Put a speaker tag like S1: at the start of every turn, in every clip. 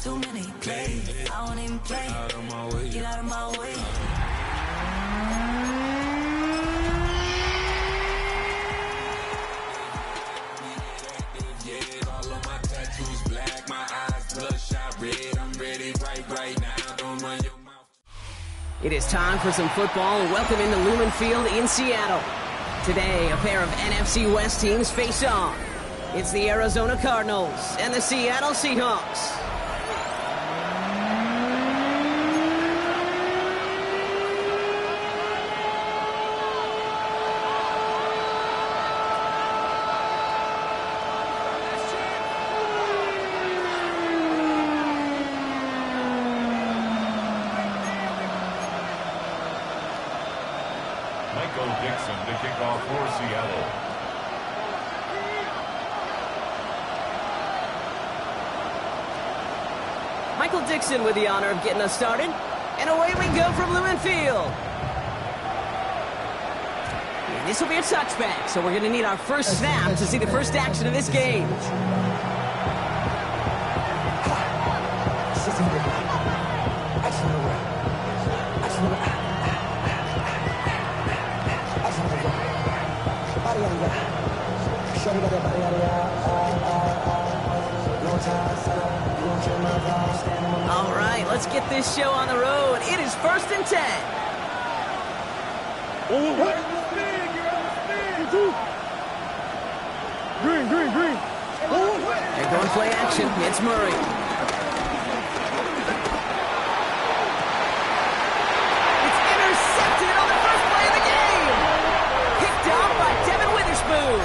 S1: too many plays. I won't even play. Get out of my way. Yeah, all of my tattoos black, my eyes bloodshot red. I'm ready right now. Don't run your mouth.
S2: It is time for some football. Welcome into Lumen Field in Seattle. Today, a pair of NFC West teams face off. It's the Arizona Cardinals and the Seattle Seahawks.
S3: Michael Dixon to kick off for Seattle.
S2: Michael Dixon with the honor of getting us started. And away we go from Lumen Field. And this will be a touchback, so we're going to need our first snap to see the first action of this game. All right, let's get this show on the road. It is 1st and 10.
S4: Green.
S2: They're going play action. It's Murray. It's intercepted on the first play of the game. Picked off by Devin Witherspoon.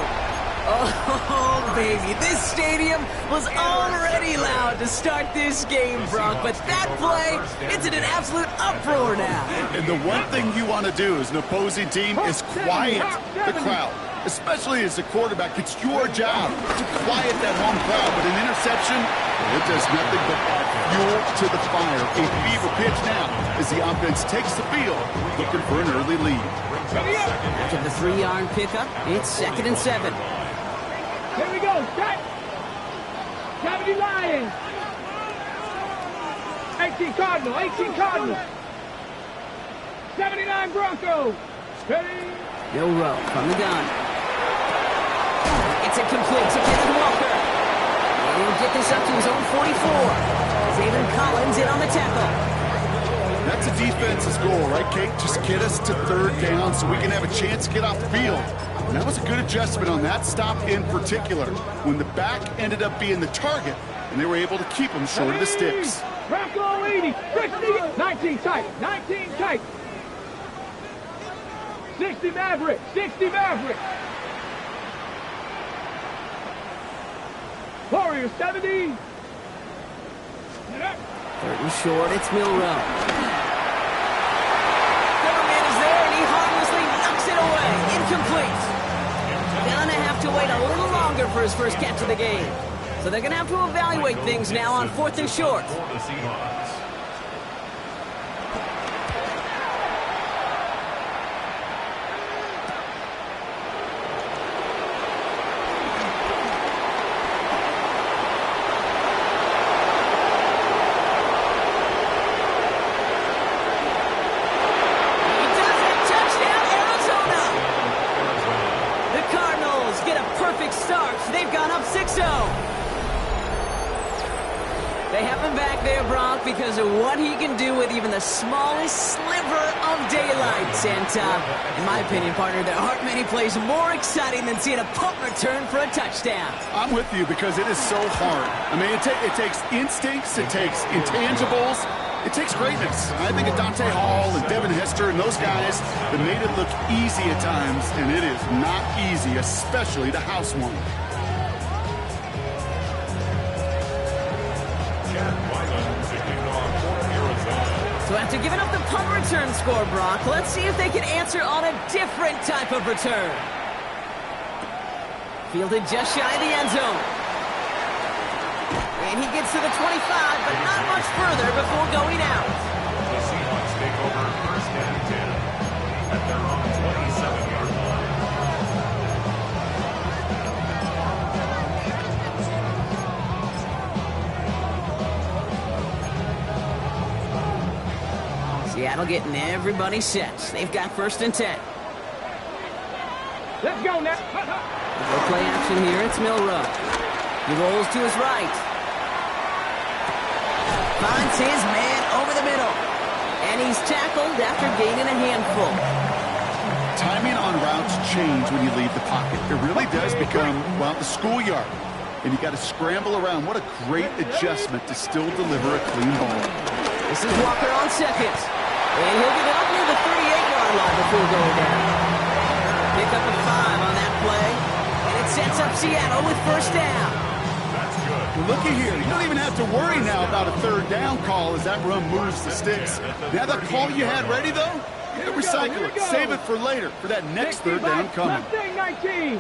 S2: Oh, baby, this stadium was already loud to start this game, Brock, but that play, it's in an absolute uproar now.
S5: And the one thing you want to do as an opposing team is quiet the crowd, especially as a quarterback. It's your job to quiet that home crowd, but an interception, it does nothing but add fuel to the fire. A fever pitch now as the offense takes the field, looking for an early lead.
S2: After the 3-yard pickup, it's 2nd and 7.
S4: Here we go. Set. 70 Lions. 18 Cardinals. 79 Broncos. Steady.
S2: Bill Rowe from the gun. It's incomplete to Kevin Walker. And he'll get this up to his own 44. Zayvon Collins in on the tackle.
S5: That's a defense's goal, right, Kate? Just get us to 3rd down so we can have a chance to get off the field. And that was a good adjustment on that stop in particular, when the back ended up being the target, and they were able to keep him short of the sticks.
S4: Bronco 80. 60. 19 tight. 60 Maverick. Warriors 70.
S2: 3rd and short, it's Milroe. Government is there, and he harmlessly knocks it away. Incomplete. Gonna have to wait a little longer for his first catch of the game. So they're gonna have to evaluate things now on 4th and short.
S3: For the Seahawks.
S2: They've gone up 6-0. They have him back there, Brock, because of what he can do with even the smallest sliver of daylight. And, in my opinion, partner, there aren't many plays more exciting than seeing a punt return for a touchdown.
S5: I'm with you because it is so hard. I mean, it takes instincts, it takes intangibles, it takes greatness. I think of Dante Hall and Devin Hester and those guys that made it look easy at times, and it is not easy, especially to house one.
S2: So after giving up the punt return score, Brock, let's see if they can answer on a different type of return. Fielded just shy of the end zone. And he gets to the 25, but not much further before going out.
S3: The Seahawks take over 1st and 10 at their own 27-yard line.
S2: Seattle getting everybody set. They've got 1st and 10.
S4: Let's go now.
S2: Go play action here. It's Milroe. He rolls to his right. Finds his man over the middle. And he's tackled after gaining a handful.
S5: Timing on routes change when you leave the pocket. It really does become, well, the schoolyard. And you got to scramble around. What a great adjustment to still deliver a clean ball.
S2: This is Walker on 2nd. And he'll get it up near the 38-yard line before going down. Pick up a 5 on that play. And it sets up Seattle with 1st down.
S5: Looky here. You don't even have to worry now about a 3rd down call as that run moves the sticks. Now that call you had ready, though, yeah, recycle it. Save it for later, for that next 3rd down coming.
S4: Mustang 19.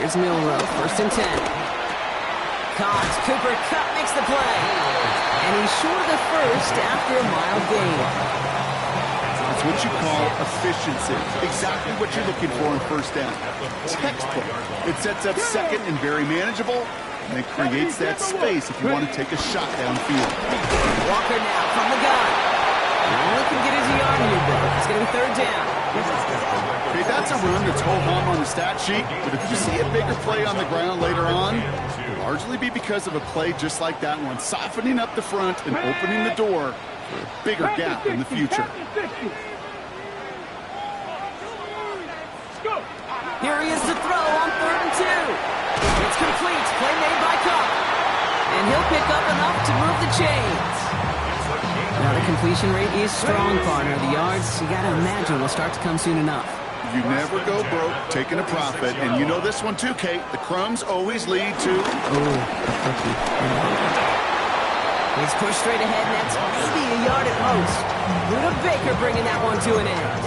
S2: Here's Milroe, 1st and 10. Cox, Cooper Kupp makes the play. And he's short of the 1st after a mild gain.
S5: That's what you call efficiency. Exactly what you're looking for in 1st down. Textbook. It sets up 2nd and very manageable, and it creates that space if you want to take a shot downfield.
S2: Walker now from the gun. Only can get his yard here, though. It's going to be 3rd down.
S5: Okay, that's a run that's ho-hum on the stat sheet, but if you see a bigger play on the ground later on, it'll largely be because of a play just like that one, softening up the front and opening the door for a bigger gap in the future.
S2: Here he is to throw on 3rd and 2. It's complete. Play made by Kupp. And he'll pick up enough to move the chains. Now the completion rate is strong, partner. The yards, you got to imagine, will start to come soon enough.
S5: You never go broke taking a profit, and you know this one too, Kate. The crumbs always lead to...
S2: He's pushed straight ahead, and that's maybe a yard at most. Luda Baker bringing that one to an end.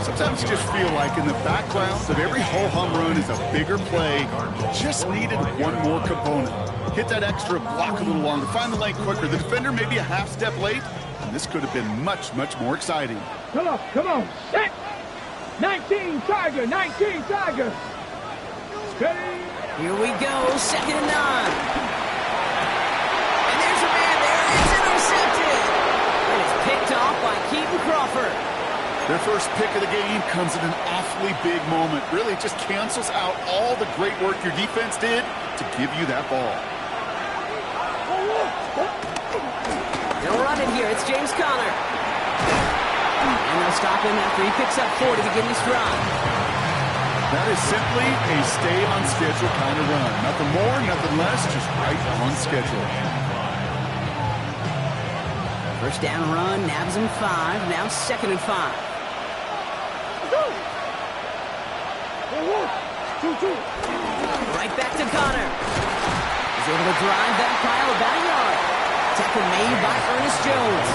S5: Sometimes you just feel like in the background of every ho-hum run is a bigger play. Just needed one more component. Hit that extra block a little longer. Find the lane quicker. The defender may be a half step late, and this could have been much, much more exciting.
S4: Come on. Set. 19 Tiger. Steady.
S2: Here we go. 2nd and 9. And there's a man there. It's intercepted. And it's picked off by Keaton Crawford.
S5: Their first pick of the game comes at an awfully big moment. Really just cancels out all the great work your defense did to give you that ball.
S2: They'll run it here. It's James Conner. And they'll stop him after he picks up 4 to begin this drive.
S5: That is simply a stay on schedule kind of run. Nothing more, nothing less, just right on schedule.
S2: 1st down run, nabs him 5. Now 2nd and 5. Right back to Conner. He's able to drive that pile about a yard. Tackle made by Ernest Jones.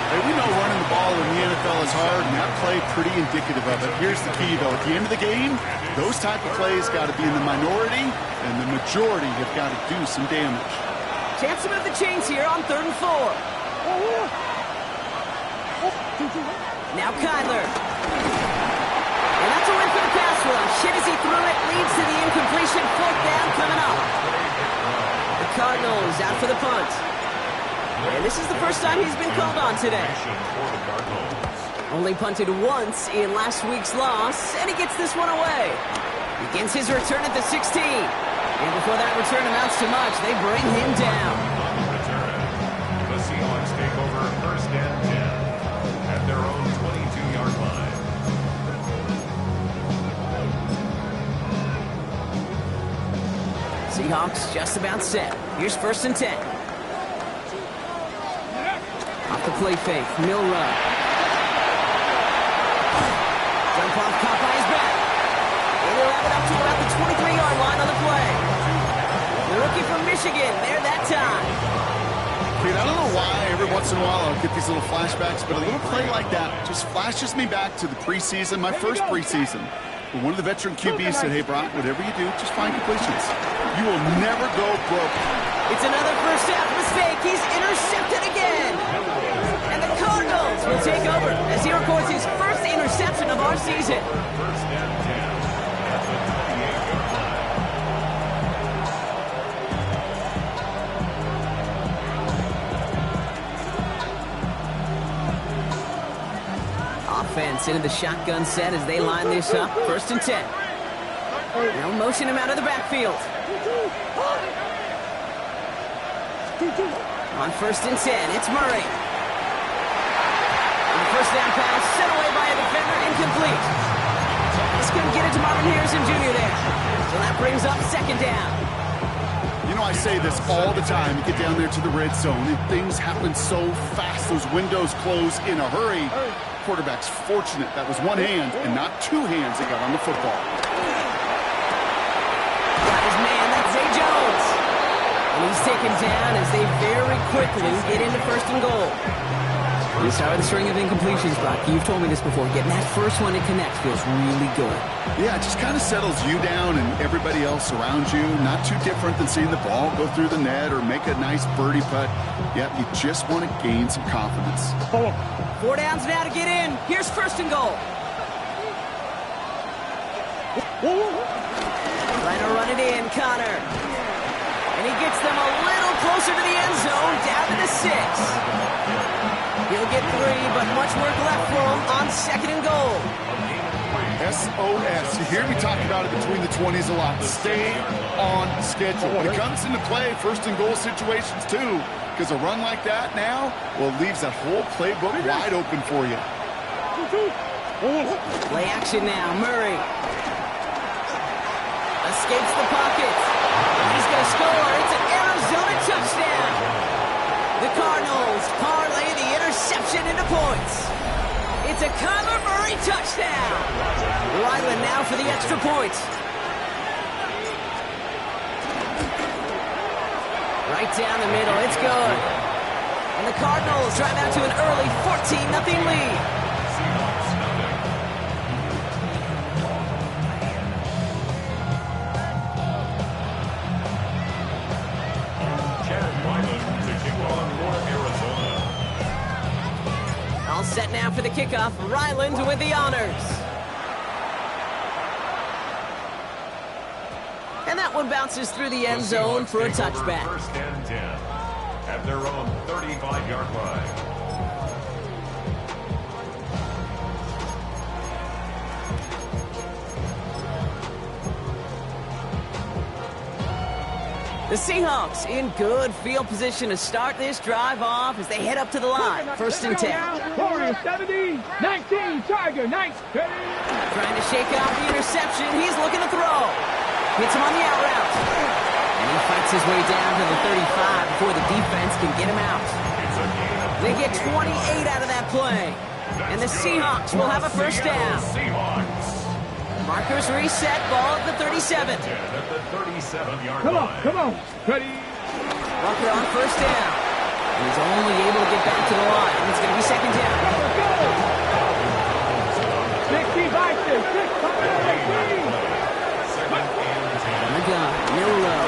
S5: Hey, we know running the ball in the NFL is hard, and that play pretty indicative of it. Here's the key, though. At the end of the game, those type of plays got to be in the minority, and the majority have got to do some damage.
S2: Chance to move the chains here on 3rd and 4. Now Kyler. And that's a win for the pass rush. Hit as he threw it, leads to the incompletion. 4th down coming up. The Cardinals out for the punt. And this is the first time he's been called on today. Only punted once in last week's loss, and he gets this one away. Begins his return at the 16. And before that return amounts to much, they bring him down.
S3: The Seahawks take over 1st and 10 at their own 22-yard line.
S2: Seahawks just about set. Here's 1st and 10. Off the play fake, Milroe. Jump off, caught by his back. And they'll have it up to about the 23-yard line on the play. The rookie from Michigan, there that time.
S5: Kate, I don't know why every once in a while I'll get these little flashbacks, but a little play like that just flashes me back to the preseason, my first preseason. When one of the veteran QBs said, hey, Brock, whatever you do, just find completions. You will never go broke.
S2: It's another first half mistake. He's intercepted again. And the Cardinals will take over as he records his first interception of our season.
S3: 1st and 10 at the 28-yard line.
S2: Gets into the shotgun set as they line this up. 1st and 10. They'll motion him out of the backfield. On 1st and 10, it's Murray. And the first down pass sent away by a defender, incomplete. This couldn't get it to Marvin Harrison Jr. there. So that brings up 2nd down.
S5: You know, I say this all the time. You get down there to the red zone, and things happen so fast. Those windows close in a hurry. Quarterback's fortunate that was one hand and not two hands that got on the football.
S2: Got his man, that's Zay Jones. And he's taken down as they very quickly get into 1st and goal. We start with a string of incompletions, Brock. You've told me this before. Getting that first one to connect feels really good.
S5: Yeah, it just kind of settles you down and everybody else around you. Not too different than seeing the ball go through the net or make a nice birdie putt. Yeah, you just want to gain some confidence.
S2: 4 downs now to get in. Here's 1st and goal. Trying to run it in, Connor. And he gets them a little closer to the end zone, down to the 6. He'll get 3, but much work left for him on 2nd and goal.
S5: SOS. You hear me talk about it between the 20s a lot. Stay on schedule. When it comes into play, 1st and goal situations too, because a run like that now, well, leaves that whole playbook wide open for you.
S2: Play action now. Murray escapes the pocket. He's going to score. It's an Arizona touchdown. The Cardinals parlay the interception into points. It's a Kyler Murray touchdown. Ryland now for the extra point. Right down the middle. It's good. And the Cardinals drive out to an early 14-0 lead. All set now for the kickoff. Ryland with the honors. And that one bounces through the end zone for a touchback.
S3: 1st and 10 at their own 35-yard line.
S2: The Seahawks in good field position to start this drive off as they head up to the line. 1st and 10.
S4: Warriors 70, 19, Tiger, 19.
S2: Trying to shake off the interception. He's looking to throw. Hits him on the out route. And he fights his way down to the 35 before the defense can get him out. They get 28 out of that play. And the Seahawks will have a 1st down. Markers reset, ball at the 37.
S3: At the 37-yard
S4: Come on,
S3: line.
S4: come on. Ready?
S2: Walker on 1st down. He's only able to get back to the line. It's going to be 2nd down.
S4: Go, go. 60 Vikings, 6
S2: On the gun, Milrow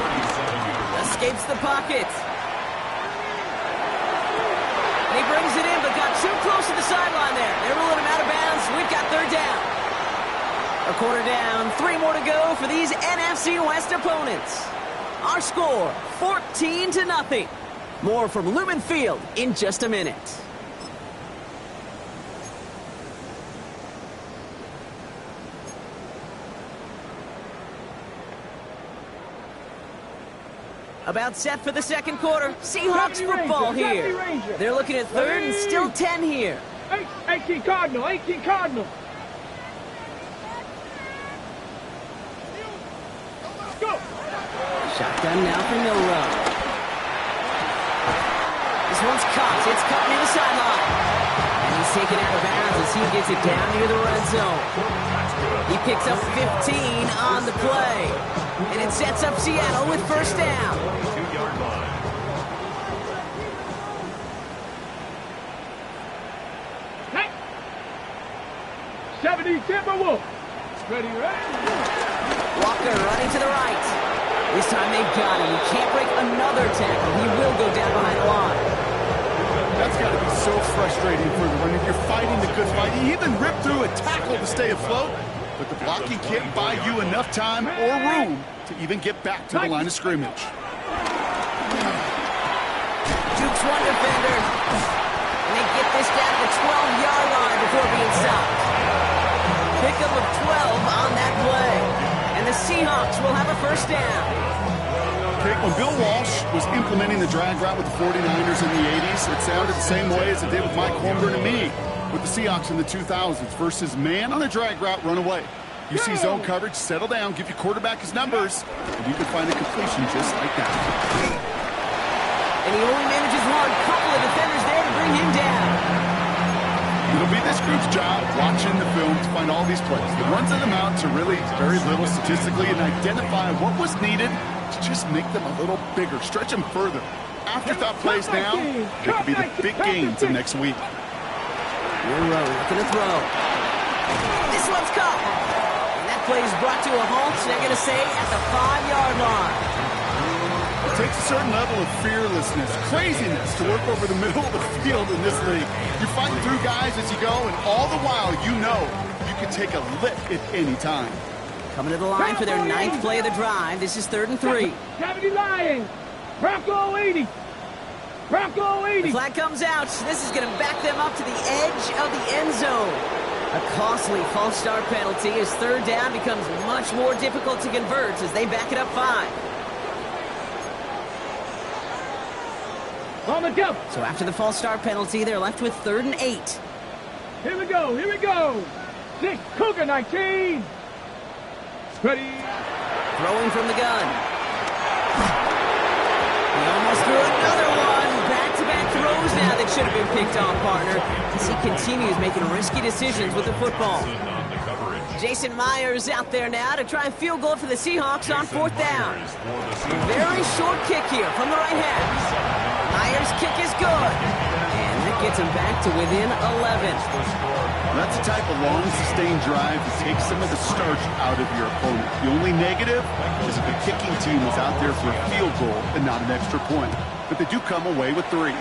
S2: escapes the pocket. And he brings it in, but got too close to the sideline there. They ruled him out of bounds. We've got 3rd down. A quarter down, 3 more to go for these NFC West opponents. Our score, 14-0. More from Lumen Field in just a minute. About set for the 2nd quarter. Seahawks football here. They're looking at 3rd and still 10 here.
S4: 18 Cardinal, 18 Cardinal. Go.
S2: Shotgun now for Milrow. This one's caught. It's cut near the sideline. And he's taken out of bounds as he gets it down near the red zone. He picks up 15 on the play. And it sets up Seattle with 1st down.
S3: 2-yard line.
S4: Hey. 70 Timberwolves. Ready, ready.
S2: Walker running to the right. This time they've got him. He can't break another tackle. He will go down behind the line.
S5: That's got to be so frustrating for the runner. You're fighting the good fight. You even rip through a tackle to stay afloat, but the blocking can't buy you enough time or room to even get back to the line of scrimmage.
S2: Dukes one defender. And they get this down to the 12-yard line before being stopped. pickup of 12 on that play. And the Seahawks will have a first down.
S5: Okay, when Bill Walsh was implementing the drag route with the 49ers in the 80s, it sounded the same way as it did with Mike Holmgren and me with the Seahawks in the 2000s versus man on a drag route, run away. You see zone coverage, settle down, give your quarterback his numbers, and you can find a completion just like that.
S2: And he only manages one couple of defenders there to bring him down.
S5: It'll be this group's job watching the film to find all these plays. The ones that amount to really very little statistically and identify what was needed to just make them a little bigger, stretch them further. Afterthought plays now, they could be the big gains of next week.
S2: Monroe looking to throw. This one's caught. And that play is brought to a halt, they're going to say, at the 5-yard line.
S5: It takes a certain level of fearlessness, craziness to work over the middle of the field in this league. You're fighting through guys as you go, and all the while you know you can take a lick at any time.
S2: Coming to the line for their 9th play of the drive. This is 3rd and 3.
S4: 70 Lions. Bronco 80. Bronco 80.
S2: The flag comes out. This is going to back them up to the edge of the end zone. A costly false start penalty as 3rd down becomes much more difficult to convert as they back it up 5.
S4: On the jump.
S2: So after the false start penalty, they're left with 3rd and 8.
S4: Here we go. Here we go. 6 Cougar 19. Ready.
S2: Throwing from the gun. He almost threw another one. Back-to-back throws now that should have been picked off, partner, as he continues making risky decisions with the football. Jason Myers out there now to try and field goal for the Seahawks on 4th down. Very short kick here from the right hash. Myers' kick is good. And that gets him back to within 11.
S5: That's the type of long, sustained drive that takes some of the starch out of your opponent. The only negative is if the kicking team was out there for a field goal and not an extra point. But they do come away with 3.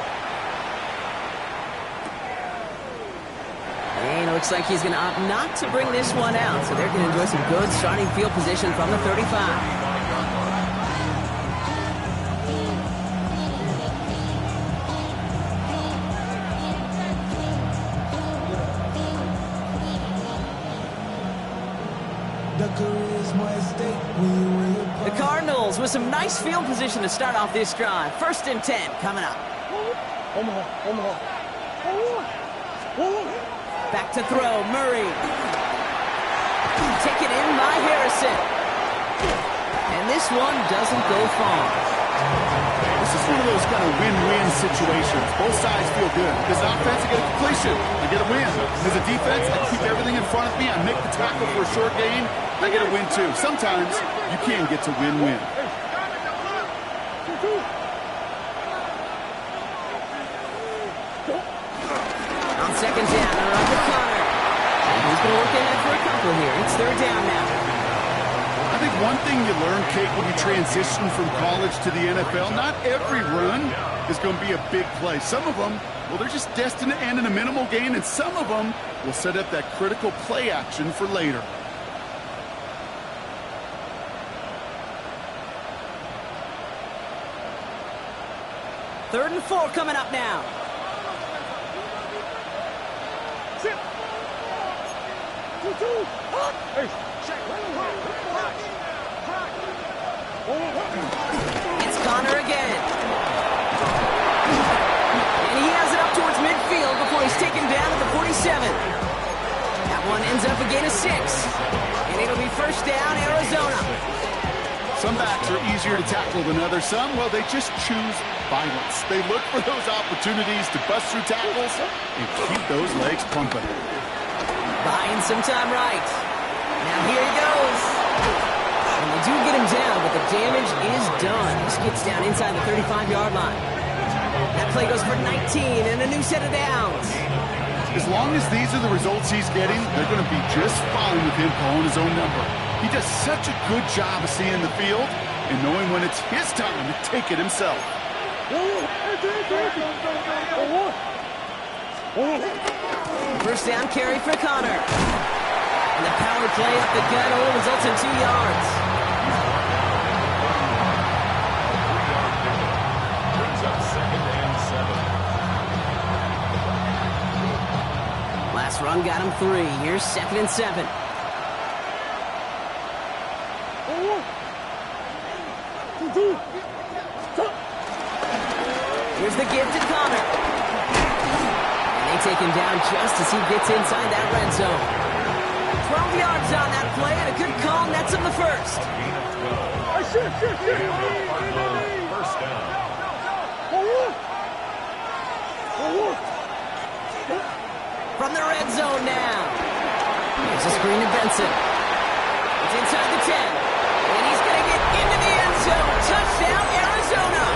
S2: And it looks like he's going to opt not to bring this one out, so they're going to enjoy some good starting field position from the 35. The Cardinals with some nice field position to start off this drive. 1st and 10 coming up. Back to throw, Murray. Taken in by Harrison. And this one doesn't go far.
S5: This is one of those kind of win-win situations. Both sides feel good. As an offense, I get a completion. I get a win. As a defense, I keep everything in front of me. I make the tackle for a short gain. I get a win, too. Sometimes you can get to win-win.
S2: On 2nd down, they're up with Connor. And he's going to work ahead for a couple here. It's 3rd down now.
S5: I think one thing you learn, Kate, when you transition from college to the NFL, not every run is going to be a big play. Some of them, well, they're just destined to end in a minimal gain, and some of them will set up that critical play action for later.
S2: Third and 4 coming up now. It's Connor again. And he has it up towards midfield before he's taken down at the 47. That one ends up a gain of 6. And it'll be 1st down, Arizona.
S5: Some backs are easier to tackle than others. Some, well, they just choose violence. They look for those opportunities to bust through tackles and keep those legs pumping.
S2: Buying some time right. Now here he goes. And they do get him down, but the damage is done. He gets down inside the 35-yard line. That play goes for 19 and a new set of downs.
S5: As long as these are the results he's getting, they're going to be just fine with him calling his own number. He does such a good job of seeing the field and knowing when it's his time to take it himself.
S2: First down carry for Connor. And the power play up the gut only results in 2 yards.
S3: Brings up 2nd and 7.
S2: Last run got him 3. Here's 2nd and 7. Here's the give to Connor. And they take him down just as he gets inside that red zone. 12 yards on that play, and a good call nets him the first.
S3: First down.
S2: From the red zone now. Here's a screen to Benson. It's inside the 10. And he's going to get into the end zone. Touchdown, Arizona.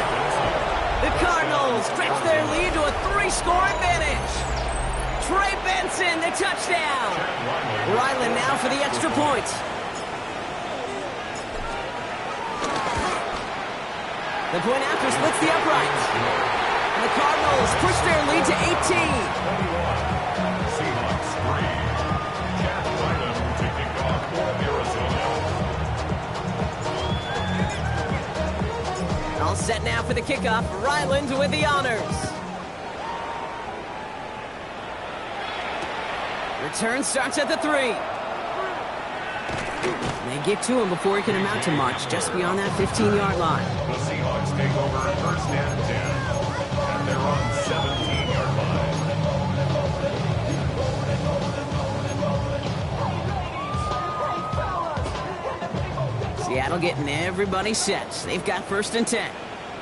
S2: The Cardinals stretch their lead to a 3-score advantage. Trey Benson, the touchdown. Ryland now for the extra point. The point after splits the uprights. And the Cardinals push their lead to 18.
S3: Seahawks 3. Jack Ryland to kick off for Arizona.
S2: All set now for the kickoff. Ryland with the honors. Return starts at the 3. They get to him before he can amount to much, just beyond that 15-yard line.
S3: The Seahawks take over first and 10. And they're on 17-yard line.
S2: Seattle getting everybody set. They've got first and 10.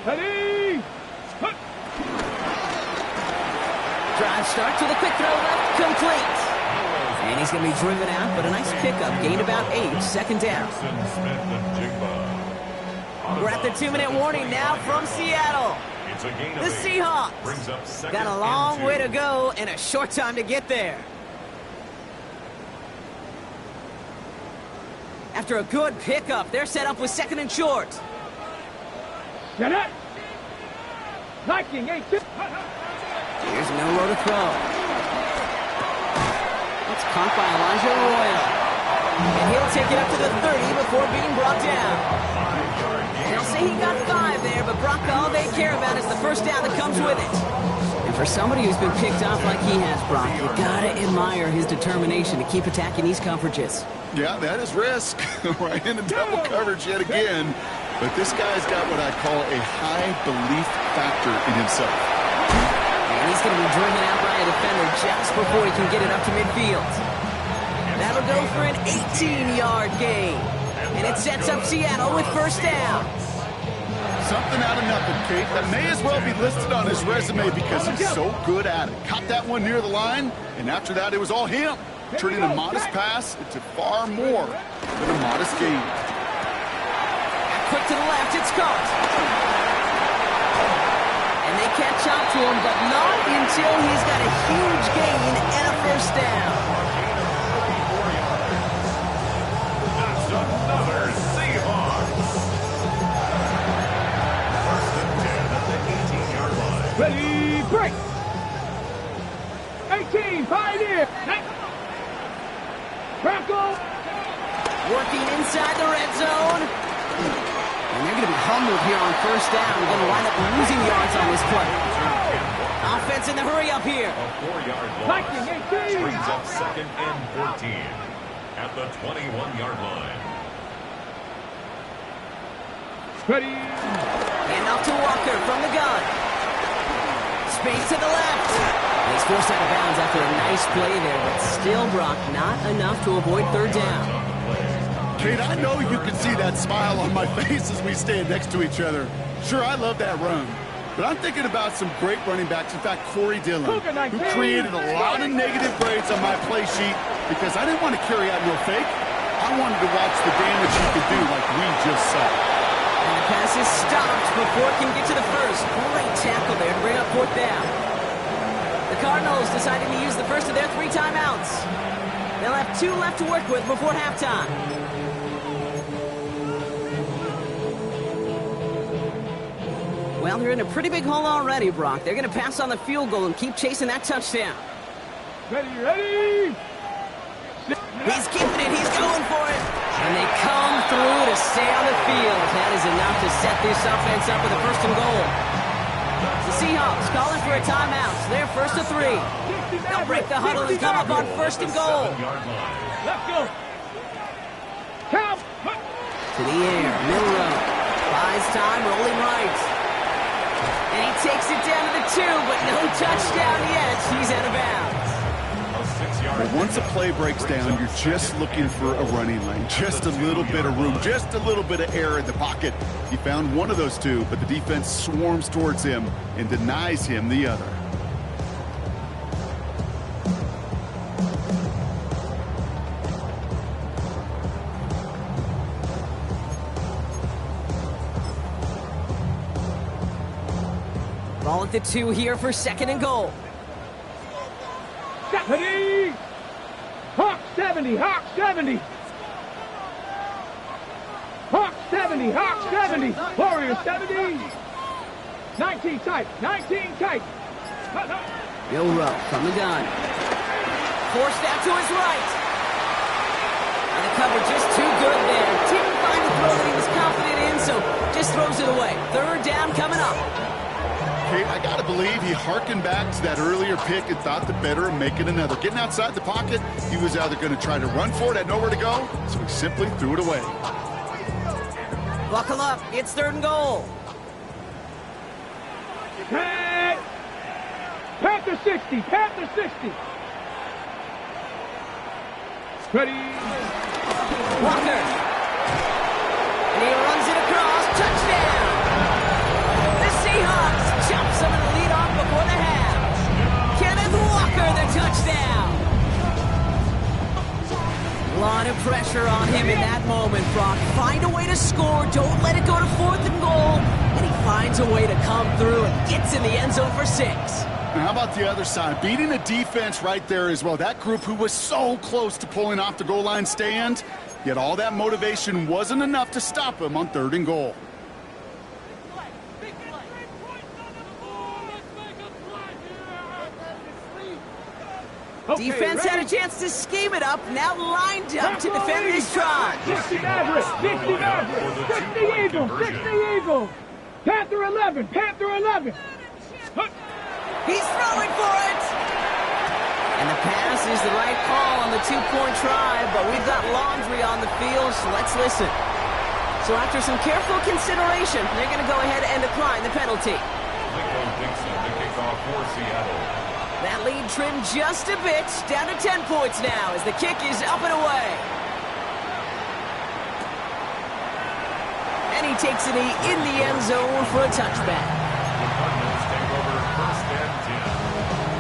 S4: Ready?
S2: Drive starts with a quick throw left, complete. And he's going to be driven out, but a nice pickup. Gained about 8, second down. We're at the 2-minute warning now from Seattle.
S3: It's a gain of
S2: The
S3: 8.
S2: Seahawks
S3: Brings up second
S2: got a
S3: and
S2: long
S3: 2.
S2: way to go and a short time to get there. After a good pickup, they're set up with second and short.
S4: Get it. Liking 8.
S2: Here's Milroe to throw. It's caught by Elijah Royal. And he'll take it up to the 30 before being brought down. They'll say he got 5 there, but Brock, all they care about is the first down that comes with it. And for somebody who's been picked off like he has, Brock, you gotta admire his determination to keep attacking these coverages.
S5: Yeah, that is risk. Right into double coverage yet again. But this guy's got what I call a high belief factor in himself.
S2: And he's going to be driven out by a defender just before he can get it up to midfield. That'll go for an 18-yard gain. And it sets up Seattle with first down.
S5: Something out of nothing, Kate. That may as well be listed on his resume because he's so good at it. Caught that one near the line, and after that, it was all him. Turning a modest pass into far more than a modest gain.
S2: Quick to the left, it's caught. And they catch up to him, but not until he's got a huge gain and a first down.
S3: That's another Seahawks. First and 10 at the 18-yard line.
S4: Ready, break. 18, pioneer. Bronco.
S2: Working inside the red zone. And they're going to be humbled here on first down. Going to wind up losing yards on this play. Offense in the hurry up here.
S3: A 4-yard
S4: Viking,
S3: loss.
S4: 18.
S3: Brings up second and 14 at the 21-yard line.
S4: Ready.
S2: And off to Walker from the gun. Space to the left. And he's forced out of bounds after a nice play there, but still, Brock, not enough to avoid third down.
S5: Kate, I know you can see that smile on my face as we stand next to each other. Sure, I love that run. But I'm thinking about some great running backs. In fact, Corey Dillon, who created a lot of negative grades on my play sheet because I didn't want to carry out no fake. I wanted to watch the damage he could do like we just saw.
S2: And the pass is stopped before it can get to the first. Great tackle there to bring up fourth down. The Cardinals deciding to use the first of their 3 timeouts. They'll have 2 left to work with before halftime. Well, they're in a pretty big hole already, Brock. They're going to pass on the field goal and keep chasing that touchdown.
S4: Ready.
S2: He's keeping it. He's going for it. And they come through to stay on the field. That is enough to set this offense up with a first and goal. The Seahawks calling for a timeout. They're first to 3. They'll break the huddle and come up on first and goal.
S4: Let's go. Count.
S2: To the air, Milroe. Buys time, rolling right. And he takes it down to the 2, but no touchdown yet. He's out of bounds.
S5: Well, once a play breaks down, you're just looking for a running lane. Just a little bit of room, just a little bit of air in the pocket. He found one of those two, but the defense swarms towards him and denies him the other.
S2: Ball at the 2 here for 2nd and goal.
S4: Stephanie! Hawk 70, Hawk 70! Hawk 70, Hawk 70! Warrior 70! 19 tight, 19 tight!
S2: Milroe from the gun. Forced out to his right. And the cover just too good there. Didn't find the throw that he was confident in, so just throws it away. 3rd down coming up.
S5: Kate, I got to believe he hearkened back to that earlier pick and thought the better of making another. Getting outside the pocket, he was either going to try to run for it, had nowhere to go, so he simply threw it away.
S2: Buckle up. It's 3rd and goal.
S4: Hey! Panther 60, Panther 60! Ready!
S2: Walker. And he runs it across. Touchdown! The Seahawks jump some of the lead off before the half. Kenneth Walker, the touchdown. A lot of pressure on him in that moment, Brock. Find a way to score. Don't let it go to 4th and goal. And he finds a way to come through and gets in the end zone for 6.
S5: And how about the other side? Beating the defense right there as well. That group who was so close to pulling off the goal line stand, yet all that motivation wasn't enough to stop him on 3rd and goal.
S4: Okay,
S2: Defense
S4: ready?
S2: had a chance to scheme it up, now lined up to defend his try.
S4: 60 Maverick, 60 Maverick, 60 Eagles, 60 Eagles! Panther 11, Panther 11!
S2: He's throwing for it! And the pass is the right call on the 2-point try, but we've got laundry on the field, so let's listen. So after some careful consideration, they're going to go ahead and decline the penalty.
S3: Lincoln Dixon, the kickoff for Seattle.
S2: That lead trimmed just a bit, down to 10 points now as the kick is up and away. And he takes it in the end zone for a touchback.
S3: The Cardinals take over 1st and 10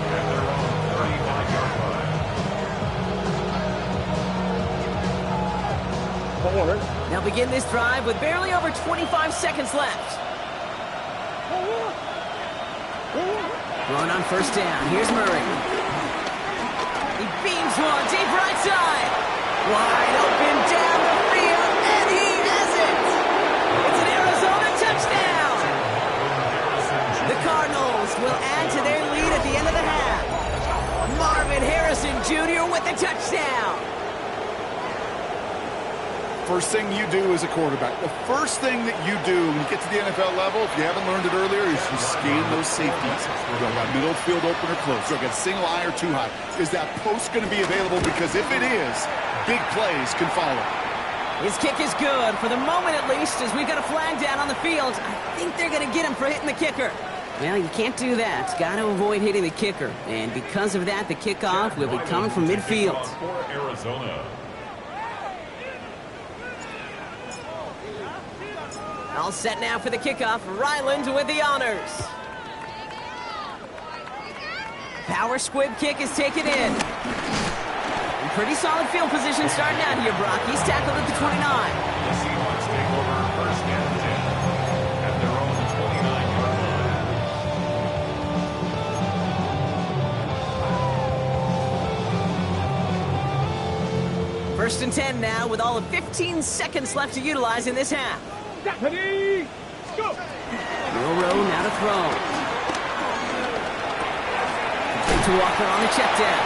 S3: at their own 39-yard line.
S2: They'll begin this drive with barely over 25 seconds left. Run on 1st down. Here's Murray. He beams one deep right side. Wide open down the field, and he has it. It's an Arizona touchdown. The Cardinals will add to their lead at the end of the half. Marvin Harrison Jr. with the touchdown.
S5: First thing you do as a quarterback, the first thing that you do when you get to the NFL level, if you haven't learned it earlier, is you scan those safeties. Do I got middle field open or close? Do I got single eye or too high? Is that post going to be available? Because if it is, big plays can follow.
S2: His kick is good, for the moment at least, as we've got a flag down on the field. I think they're going to get him for hitting the kicker. Well, you can't do that. Got to avoid hitting the kicker. And because of that, the kickoff will be coming from midfield.
S3: For Arizona.
S2: All set now for the kickoff. Ryland with the honors. Power squib kick is taken in. Pretty solid field position starting out here, Brock. He's tackled at the 29.
S3: The Seahawks take over 1st and 10 at their own 29-yard line.
S2: 1st and 10 now with all of 15 seconds left to utilize in this half.
S4: Stephanie, go!
S2: Milroe now to throw. To Walker on the check down.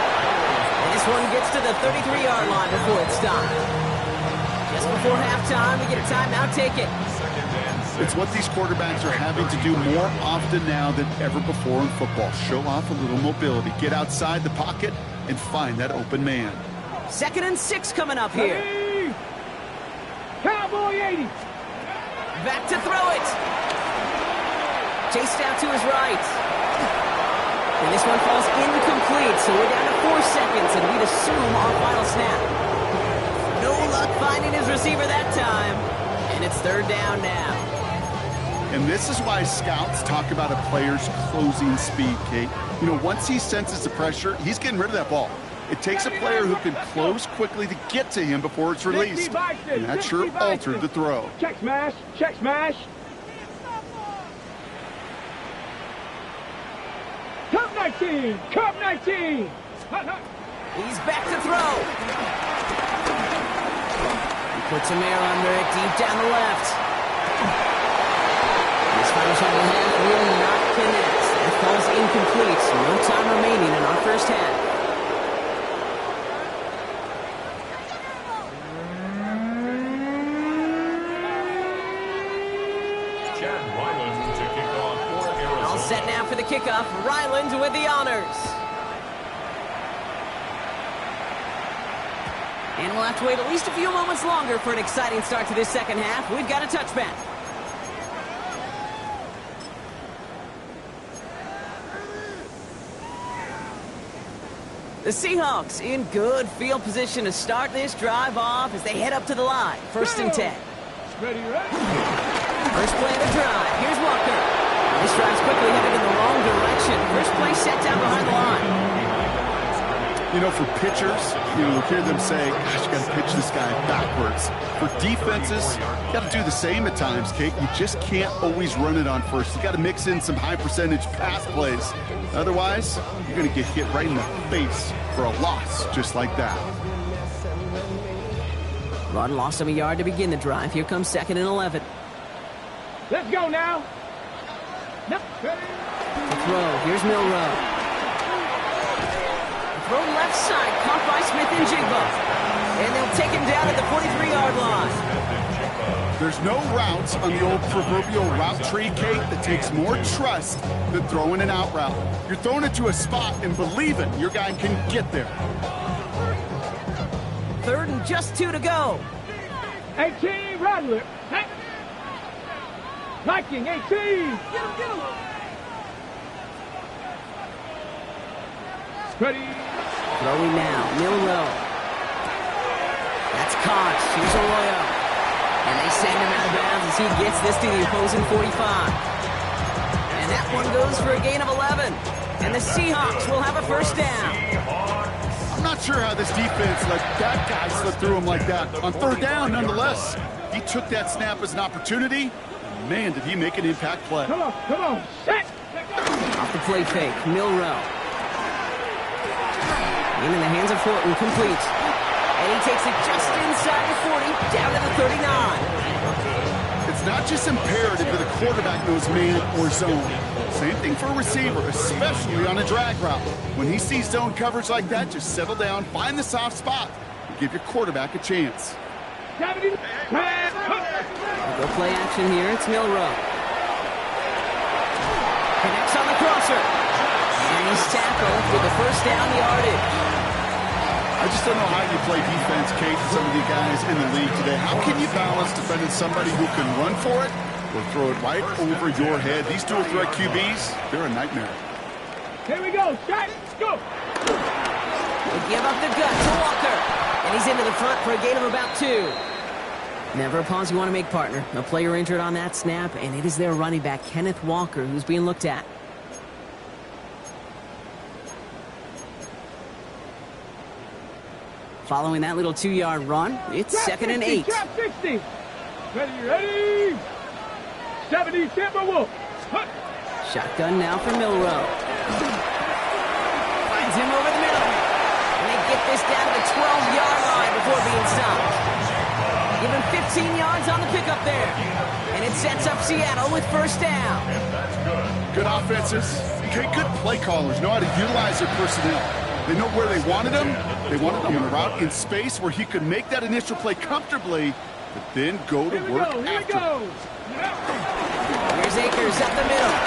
S2: And this one gets to the 33-yard line before it's stopped. Just before halftime, we get a timeout taken.
S5: It's what these quarterbacks are having to do more often now than ever before in football. Show off a little mobility. Get outside the pocket and find that open man.
S2: 2nd and 6 coming up here.
S4: Count Cowboy 80.
S2: Back to throw it. Chased out to his right. And this one falls incomplete, so we're down to 4 seconds, and we'd assume our final snap. No luck finding his receiver that time, and it's third down now.
S5: And this is why scouts talk about a player's closing speed, Kate. You know, once he senses the pressure, he's getting rid of that ball. It takes a player who can close quickly to get to him before it's released. And that sure altered the throw.
S4: Check smash, check smash. Cup 19, Cup 19.
S2: He's back to throw. He puts some air under it, deep down the left. This final shot of the half will not connect. That falls incomplete. No time remaining in our first half.
S3: Chad Ryland to kick off for Arizona.
S2: All set now for the kickoff. Ryland with the honors. And we'll have to wait at least a few moments longer for an exciting start to this second half. We've got a touchback. The Seahawks in good field position to start this drive off as they head up to the line. First and 10.
S4: Ready, ready.
S2: First play of the drive. Here's Walker. This drive's quickly headed in the wrong direction. First play set down behind the line.
S5: You know, for pitchers, you'll hear them say, gosh, you got to pitch this guy backwards. For defenses, you got to do the same at times, Kate. You just can't always run it on first. You got to mix in some high percentage pass plays. Otherwise, you're going to get hit right in the face for a loss just like that.
S2: Rod lost him a yard to begin the drive. Here comes second and 11.
S4: Let's go now. Nope.
S2: The throw. Here's Milroe. Throw left side, caught by Smith and Jigba. And they'll take him down at the 43-yard line.
S5: There's no routes on the old proverbial route tree, Kate, that takes more trust than throwing an out route. You're throwing it to a spot and believing your guy can get there.
S2: Third and just 2 to go.
S4: 18, Rattler. Viking, 18. Ready.
S2: Throwing now, Milroe. That's caught. Here's Arroyo. And they send him out of bounds as he gets this to the opposing 45. And that one goes for a gain of 11. And the Seahawks will have a first down.
S5: I'm not sure how this defense let that guy slip through him like that. On third down, nonetheless, he took that snap as an opportunity. Man, did he make an impact play.
S4: Come on, set.
S2: Off the play fake, Milroe. In the hands of Horton, complete. And he takes it just inside the 40, down to the 39.
S5: It's not just imperative that a quarterback knows man or zone. Same thing for a receiver, especially on a drag route. When he sees zone coverage like that, just settle down, find the soft spot, and give your quarterback a chance.
S2: We'll go play action here. It's Milroe. Connects on the crosser. And he's tackled with the first down yardage.
S5: I just don't know how you play defense, Kate, and some of the guys in the league today. How can you balance defending somebody who can run for it or throw it right over your head? These dual threat QBs, they're a nightmare.
S4: Here we go, shot, go.
S2: They give up the gut to Walker. And he's into the front for a gain of about 2. Never a pause you want to make, partner. A player injured on that snap, and it is their running back, Kenneth Walker, who's being looked at. Following that little 2-yard run, it's second and 8.
S4: Trap 60. Ready. 70 Timberwolf.
S2: Shotgun now for Milroe. Finds him over the middle. And they get this down to the 12-yard line before being stopped. Give him 15 yards on the pickup there. And it sets up Seattle with first down.
S5: Good offenses. Okay, good play callers know how to utilize their personnel. They know where they wanted him. They wanted him on a route in space where he could make that initial play comfortably, but then go to work after.
S2: Here's Akers up the middle.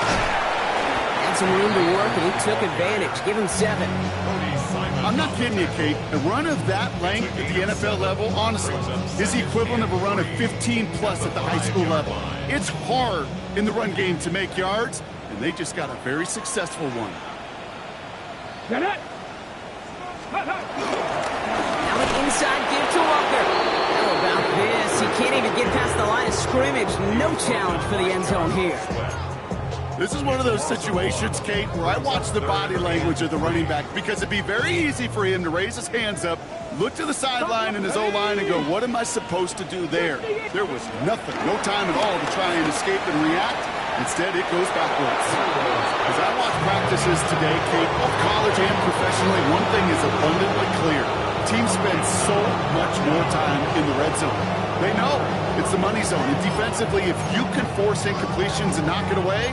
S2: And some room to work, and he took advantage. Give him 7.
S5: I'm not kidding you, Kate. A run of that length at the NFL level, honestly, is the equivalent of a run of 15-plus at the high school level. It's hard in the run game to make yards, and they just got a very successful one.
S4: Get it.
S2: Now an inside give to Walker. How about this? He can't even get past the line of scrimmage. No challenge for the end zone here.
S5: This is one of those situations, Kate, where I watch the body language of the running back because it'd be very easy for him to raise his hands up, look to the sideline in his O-line and go, what am I supposed to do there? There was nothing, no time at all to try and escape and react. Instead, it goes backwards. As I watch practices today, Kate, both college and professionally, one thing is abundantly clear. Teams spend so much more time in the red zone. They know it's the money zone. And defensively, if you can force incompletions and knock it away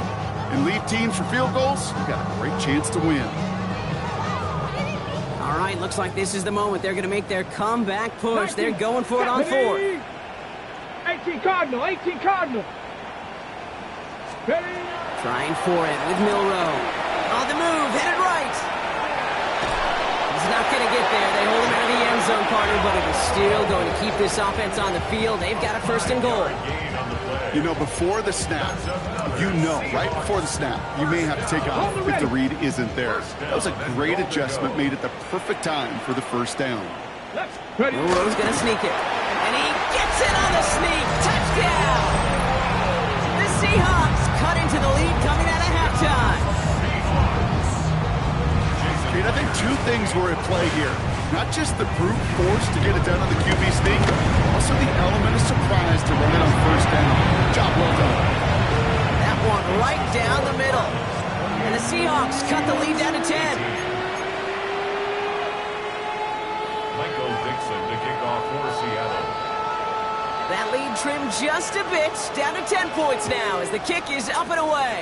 S5: and leave teams for field goals, you've got a great chance to win.
S2: All right, looks like this is the moment. They're going to make their comeback push. They're going for it on 4th.
S4: 18 Cardinal, 18 Cardinal. Ready?
S2: Trying for it with Milroe. On the move, headed right. He's not going to get there. They hold him out of the end zone, partner, but it is still going to keep this offense on the field. They've got a 1st and goal.
S5: You know, before the snap, right before the snap, you may have to take off if the read isn't there. That was a great adjustment made at the perfect time for the 1st down.
S2: Milroe's going to sneak it. And he gets it on the sneak. Touchdown! The Seahawks cut into the lead coming out of halftime.
S5: I think 2 things were at play here. Not just the brute force to get it done on the QB sneak, also the element of surprise to run it on 1st down. Job well done.
S2: That one right down the middle. And the Seahawks cut the lead down to 10.
S3: Michael Dixon to kick off for Seattle.
S2: That lead trimmed just a bit, down to 10 points now as the kick is up and away.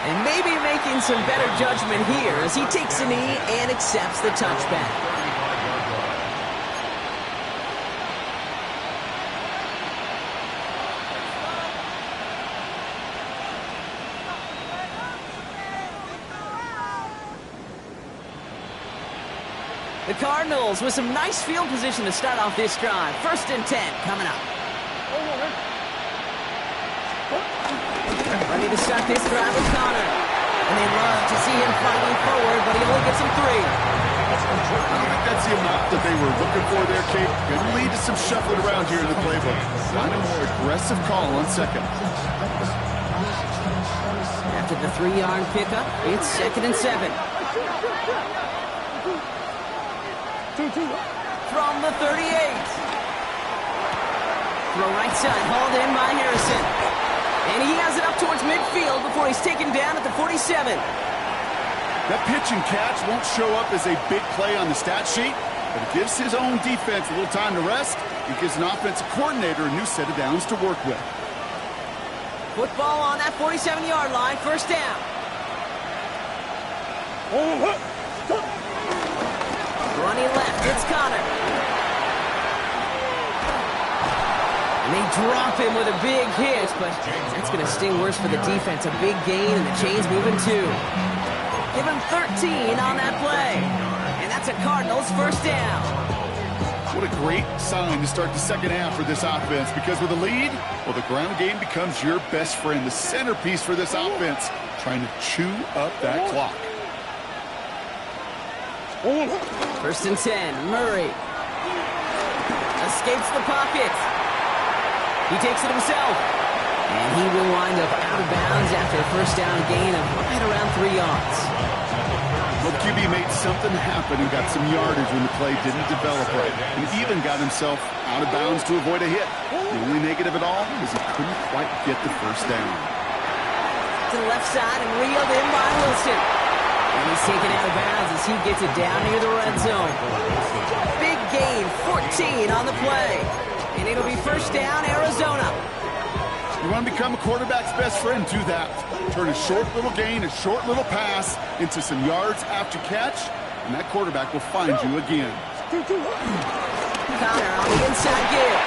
S2: And maybe making some better judgment here as he takes a knee and accepts the touchback. The Cardinals with some nice field position to start off this drive. 1st and 10 coming up. Ready to start this drive with Connor. And they love to see him fighting forward, but he only gets him 3.
S5: I don't think that's the amount that they were looking for there, Kate. Going to lead to some shuffling around here in the playbook. Find a more aggressive call on 2nd.
S2: After the 3-yard pickup, it's 2nd and 7. From the 38. Throw right side, hauled in by Harrison. And he has it up towards midfield before he's taken down at the 47.
S5: That pitch and catch won't show up as a big play on the stat sheet, but it gives his own defense a little time to rest. It gives an offensive coordinator a new set of downs to work with.
S2: Football on that 47-yard line, 1st down. Running left, it's Connor. And they drop him with a big hit, but that's going to sting worse for the defense. A big gain, and the chain's moving 2. Give him 13 on that play. And that's a Cardinals 1st down.
S5: What a great sign to start the 2nd half for this offense, because with a lead, well, the ground game becomes your best friend, the centerpiece for this offense, trying to chew up that clock.
S2: 1st and 10, Murray. Escapes the pocket. He takes it himself. And he will wind up out of bounds after a 1st down gain of right around 3 yards.
S5: Well, QB made something happen and got some yardage when the play didn't develop right. And even got himself out of bounds to avoid a hit. The only negative at all is he couldn't quite get the 1st down.
S2: To the left side and reeled in by Wilson. And he's taken out of bounds as he gets it down near the red zone. Big gain, 14 on the play. And it'll be 1st down, Arizona.
S5: You want to become a quarterback's best friend, do that. Turn a short little gain, a short little pass into some yards after catch, and that quarterback will find you again.
S2: Connor on the inside give.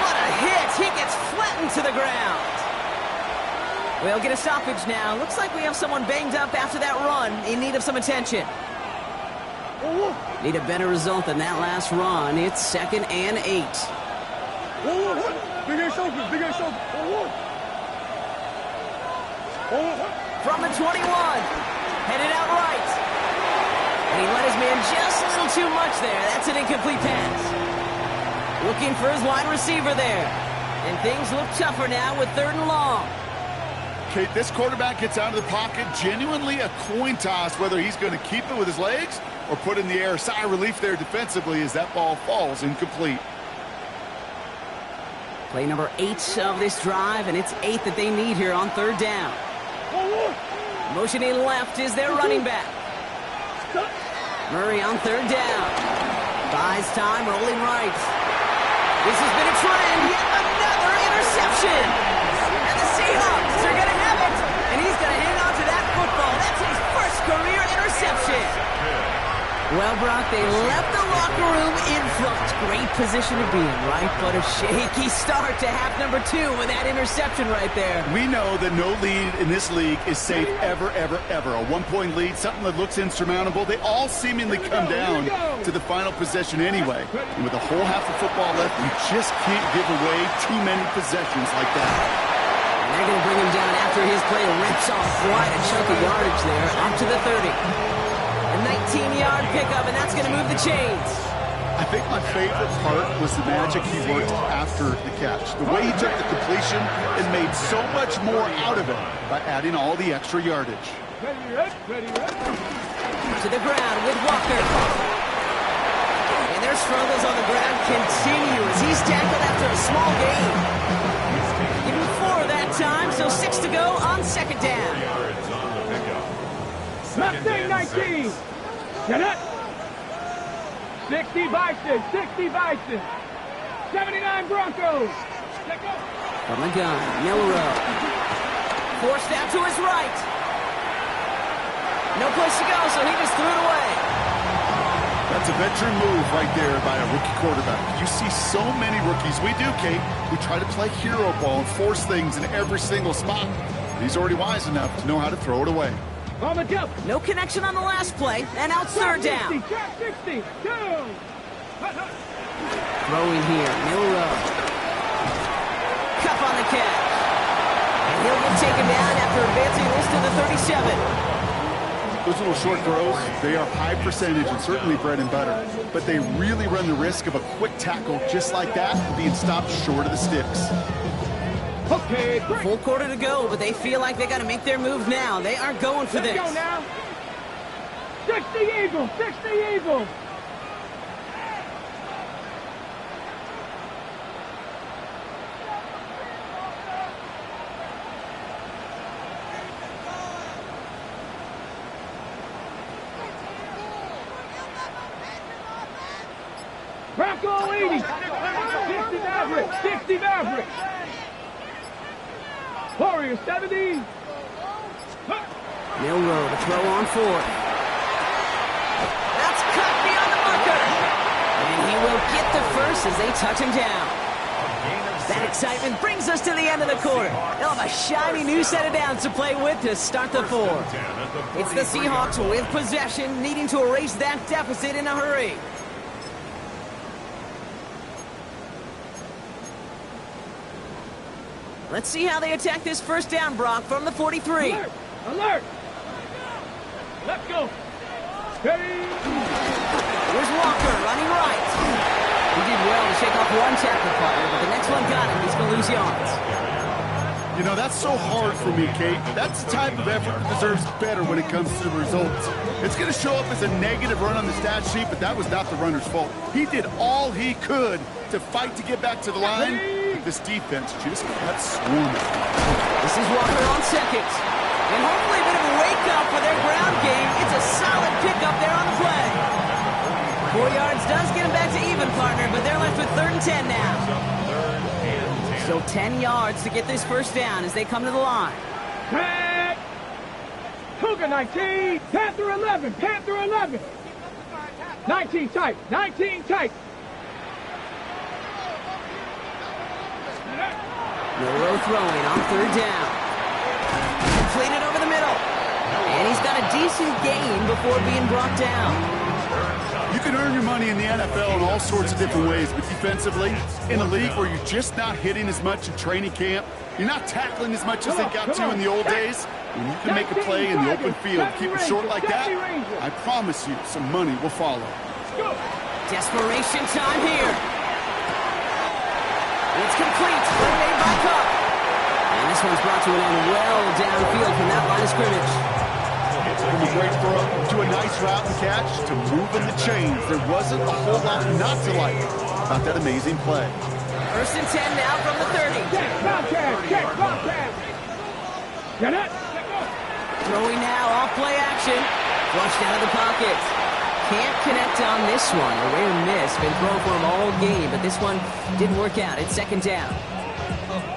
S2: What a hit! He gets flattened to the ground. We'll get a stoppage now. Looks like we have someone banged up after that run, in need of some attention. Need a better result than that last run. It's 2nd and 8.
S4: Big ass open, big ass open.
S2: From the 21, headed out right. And he let his man just a little too much there. That's an incomplete pass. Looking for his wide receiver there. And things look tougher now with 3rd and long.
S5: Kate, this quarterback gets out of the pocket, genuinely a coin toss whether he's going to keep it with his legs or put in the air. Sigh of relief there defensively as that ball falls incomplete.
S2: Play number 8 of this drive, and it's 8 that they need here on 3rd down. Motioning left is their running back. Murray on 3rd down. Buys time, rolling right. This has been a trend. Yet another interception. And the Seahawks are going to have it. And he's going to hang on to that football. That's his first career interception. Well, Brock, they left the locker room in front. Great position to be in, right? But a shaky start to half number 2 with that interception right there.
S5: We know that no lead in this league is safe ever, ever, ever. A 1-point lead, something that looks insurmountable. They all seemingly come down to the final possession anyway. And with a whole half of football left, you just can't give away too many possessions like that.
S2: And they're going to bring him down after his play rips off quite a chunk of yardage there, up to the 30. A 19-yard pickup, and that's going to move the chains.
S5: I think my favorite part was the magic he worked after the catch. The way he took the completion and made so much more out of it by adding all the extra yardage.
S4: Ready.
S2: To the ground with Walker. And their struggles on the ground continue as he's tackled after a small gain. Give him 4 that time, so 6 to go on 2nd down.
S3: Yards on the pickup.
S4: Mustang 19. Get it. 60 Bison, 60 Bison. 79 Broncos.
S2: From the gun, Milrow. Forced out to his right. No place to go, so he just threw it away.
S5: That's a veteran move right there by a rookie quarterback. You see so many rookies. We do, Kate. We try to play hero ball and force things in every single spot. He's already wise enough to know how to throw it away.
S4: On the jump.
S2: No connection on the last play, and out 3rd down.
S4: Trap 60. Two.
S2: Throwing here, Milrow. Cup on the catch. And he'll get taken down after advancing this to the 37.
S5: Those little short throws, they are high percentage and certainly bread and butter. But they really run the risk of a quick tackle just like that being stopped short of the sticks.
S4: Okay, break.
S2: Full quarter to go, but they feel like they got to make their move now. They aren't going for this.
S4: Let's go now. 60 Eagles, 60 Eagles. Bronco 80. 60 Maverick, 60 Maverick. Warriors 70.
S2: Milrow to throw on 4th. That's cut beyond the marker. And he will get the first as they touch him down. That excitement brings us to the end of the quarter. They'll have a shiny new set of downs to play with to start the 4. It's the Seahawks with possession, needing to erase that deficit in a hurry. Let's see how they attack this 1st down, Brock, from the 43.
S4: Alert! Alert! Let's go! Steady!
S2: Here's Walker running right. He did well to shake off one tackle partner, but the next one got him. He's going to lose yards.
S5: You know, that's so hard for me, Kate. That's the type of effort that deserves better when it comes to the results. It's going to show up as a negative run on the stat sheet, but that was not the runner's fault. He did all he could to fight to get back to the line. This defense just kept swarming.
S2: This is Walker on 2nd. And hopefully a bit of a wake-up for their ground game. It's a solid pickup there on the play. 4 yards does get him back to even, partner, but they're left with 3rd and 10 now. Still 10 yards to get this 1st down as they come to the line.
S4: Pack! Cougar 19, Panther 11, Panther 11. 19 tight, 19 tight.
S2: Milrow throwing on 3rd down. Completed over the middle. And he's got a decent gain before being brought down.
S5: You can earn your money in the NFL in all sorts of different ways, but defensively, in a league where you're just not hitting as much in training camp, you're not tackling as much as they got to in the old days, when you can make a play in the open field, keep it short like that, I promise you some money will follow.
S2: Desperation time here. It's complete. Run made by Kupp. And this one's brought to an end well downfield from that line of scrimmage.
S5: From a great throw to a nice route and catch to moving the chains. There wasn't a whole lot not to like about that amazing play.
S2: 1st and 10 now from the 30.
S4: Check, Bobcat. Get it?
S2: Throwing now, off play action. Flushed out of the pocket. Can't connect on this one. A rare miss. Been thrown for him all game, but this one didn't work out. It's 2nd down.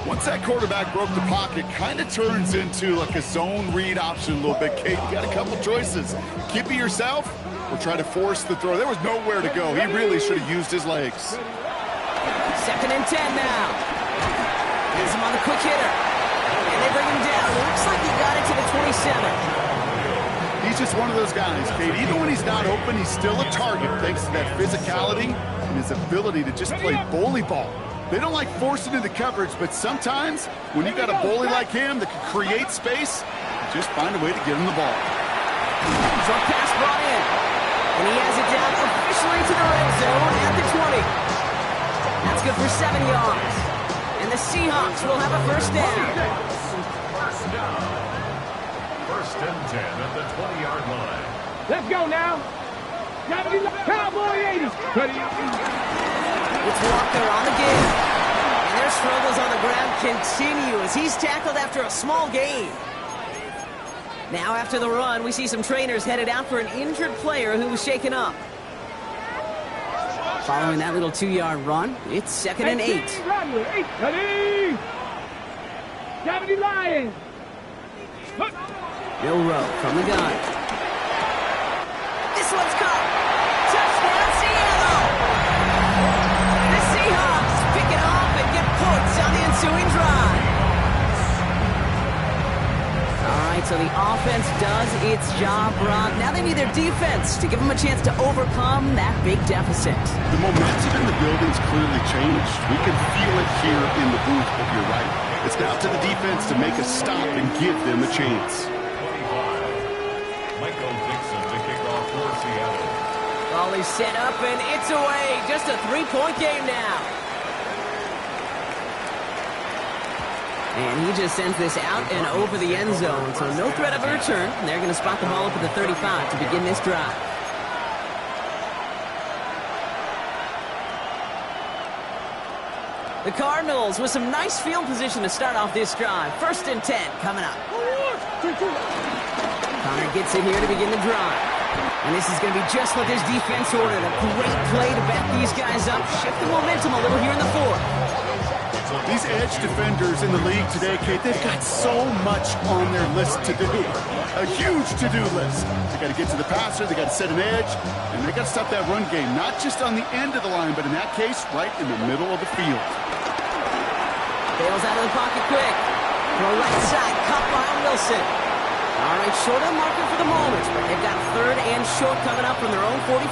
S5: Once that quarterback broke the pocket, kind of turns into like a zone read option a little bit. Kate, you got a couple choices. Keep it yourself or try to force the throw. There was nowhere to go. He really should have used his legs.
S2: 2nd and 10 now. Has him on the quick hitter. And they bring him down. Looks like he got it to the 27.
S5: He's just one of those guys, Kate. Even when he's not open, he's still a target thanks to that physicality and his ability to just play bully ball. They don't like forcing into coverage, but sometimes when you got a bully like him that can create space, just find a way to get him the ball.
S2: Short pass brought in. And he has it down officially to the red zone at the 20. That's good for 7 yards. And the Seahawks will have a 1st down.
S3: 1st and 10 at the 20-yard line.
S4: Let's go now. Cowboy 80.
S2: It's Walker on the give. And their struggles on the ground continue as he's tackled after a small gain. Now after the run, we see some trainers headed out for an injured player who was shaken up. Following that little 2-yard run, it's 2nd and 8.
S4: Ready. 70 Lions.
S2: Bill Rowe from the gun. This one's caught. Touchdown, Seattle! The Seahawks pick it off and get points on the ensuing drive. All right, so the offense does its job, Brock. Now they need their defense to give them a chance to overcome that big deficit.
S5: The momentum in the building's clearly changed. We can feel it here in the booth, but you're right. It's now to the defense to make a stop and give them a chance.
S3: 25. Michael Dixon to kick off for Seattle.
S2: Ball is set up and it's away. Just a 3-point game now. And he just sends this out and over the end zone, so no threat of a return. And they're going to spot the ball up at the 35 to begin this drive. The Cardinals with some nice field position to start off this drive. 1st and 10 coming up. Connor gets it here to begin the drive. And this is going to be just what this defense ordered. A great play to back these guys up. Shift the momentum a little here in the 4th.
S5: These edge defenders in the league today, Kate, they've got so much on their list to do. A huge to-do list. They got to get to the passer, they got to set an edge, and they got to stop that run game, not just on the end of the line, but in that case, right in the middle of the field.
S2: Bails out of the pocket quick. Throw right side, caught by Wilson. All right, short on marker for the moment, but they've got 3rd and short coming up from their own 44.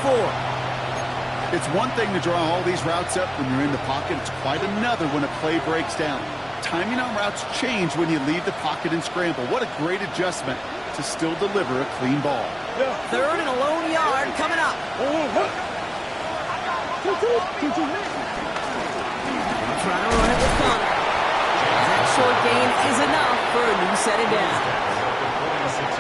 S5: It's one thing to draw all these routes up when you're in the pocket. It's quite another when a play breaks down. Timing on routes change when you leave the pocket and scramble. What a great adjustment to still deliver a clean ball.
S2: 3rd and a lone yard coming up. Trying to run it with Connor. That short gain is enough for a new set of down.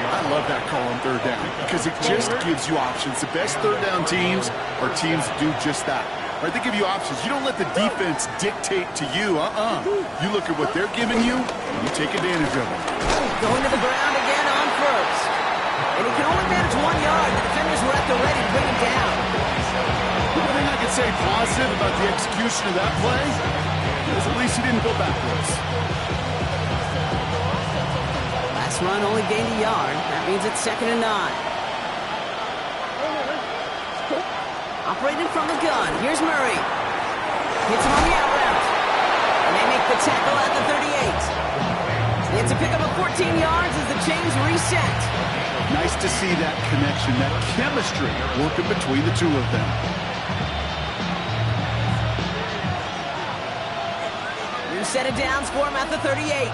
S5: I love that call on 3rd down because it just gives you options. The best 3rd down teams are teams that do just that. Right? They give you options. You don't let the defense dictate to you. You look at what they're giving you, and you take advantage of it.
S2: Going to the ground again on 1st. And he can only manage 1 yard. The defenders were at the ready to bring him down.
S5: The only thing I can say positive about the execution of that play is at least he didn't go backwards.
S2: Last run only gained a yard. That means it's 2nd and 9. Operated from the gun. Here's Murray. Hits him on the out route. And they make the tackle at the 38. It's a pickup of 14 yards as the chains reset.
S5: Nice to see that connection, that chemistry working between the two of them.
S2: New set of downs for him at the 38.